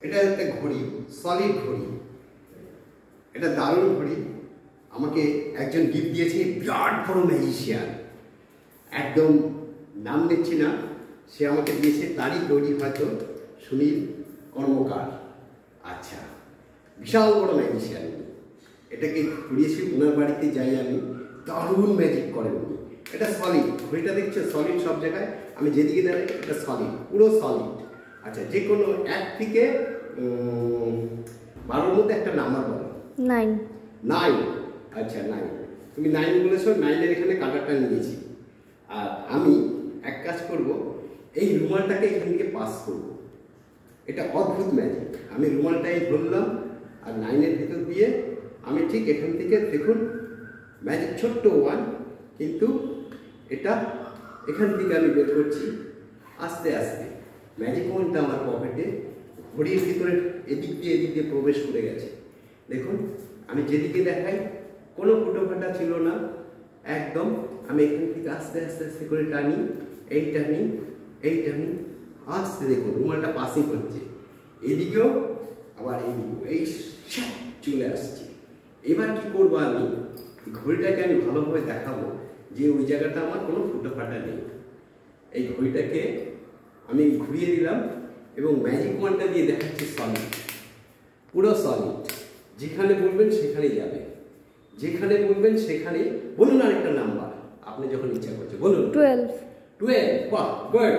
এটা একটা ঘড়ি, সলিড ঘড়ি। এটা দারুণ ঘড়ি। আমাকে একজন গিফট দিয়েছে, বিরাট বড় ম্যাজিশিয়ান, একদম নাম নিচ্ছি না, সে আমাকে দিয়েছে, তারই তৈরি হয়তো সুনীল কর্মকার। আচ্ছা, বিশাল বড় ম্যাজিশিয়ান। এটাকে ঘুরিয়েছি, ওনার বাড়িতে যাই আমি, দারুণ ম্যাজিক করে উনি। এটা সলিড ঘড়িটা, দেখছো সলিড সব জায়গায়, আমি যেদিকে দাঁড়াই এটা সলিড, পুরো সলিড। আচ্ছা, যে কোনো 1 থেকে 12-র মধ্যে একটা নাম্বার বলো। 9। 9। আচ্ছা 9, তুমি 9 বলেছো, 9-এর এখানে কাটারটা নিয়েছি। আর আমি এক কাজ করব, এই রুমালটাকে এখান থেকে পাস করব। এটা অদ্ভুত ম্যাজিক। আমি রুমালটাই ধরলাম আর 9-এর ভিতর দিয়ে আমি ঠিক এখান থেকে, দেখুন ম্যাজিক, ছোট্ট 1, কিন্তু এটা এখান থেকে আমি বের করছি আস্তে আস্তে। ম্যাজিক ওয়ানটা আমার পকেটে, ঘড়ির ভিতরে এদিক দিয়ে প্রবেশ করে গেছে। দেখুন, আমি যেদিকে দেখাই কোনো ফুটো ফাটা ছিল না, একদম। আমি এখান থেকে আস্তে আস্তে আস্তে করে টানি, এই টানি, এই টানি, আস্তে, দেখুন রুমালটা পাসিং হচ্ছে, এদিকেও আবার এইদিকেও, এই চলে আসছে। এবার কি করবো, আমি ঘড়িটাকে আমি ভালোভাবে দেখাবো যে ওই জায়গাটা আমার কোনো ফুটো ফাটা নেই। এই ঘড়িটাকে আমি ঘুরিয়ে দিলাম এবং ম্যাজিক ওয়ানটা দিয়ে দেখাচ্ছি সলিড, পুরো সলিড। যেখানে বলবেন সেখানেই যাবে, যেখানে বলবেন সেখানে। বলুন আরেকটা নাম্বার, আপনি যখন ইচ্ছা করছে বলুন। 12। বাহ, গুড।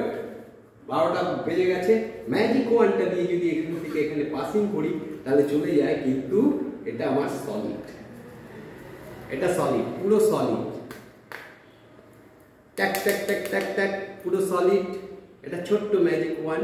12টা বেজে গেছে। ম্যাজিক ওয়ানটা দিয়ে যদি এখান থেকে এখানে পাসিং করি তাহলে চলে যায়, কিন্তু এটা আমার সলিড, এটা সলিড, পুরো সলিড, ট্যাক ট্যাক ট্যাক ট্যাক ট্যাক, পুরো সলিড। এটা ছোট্ট ম্যাজিক ওয়ান।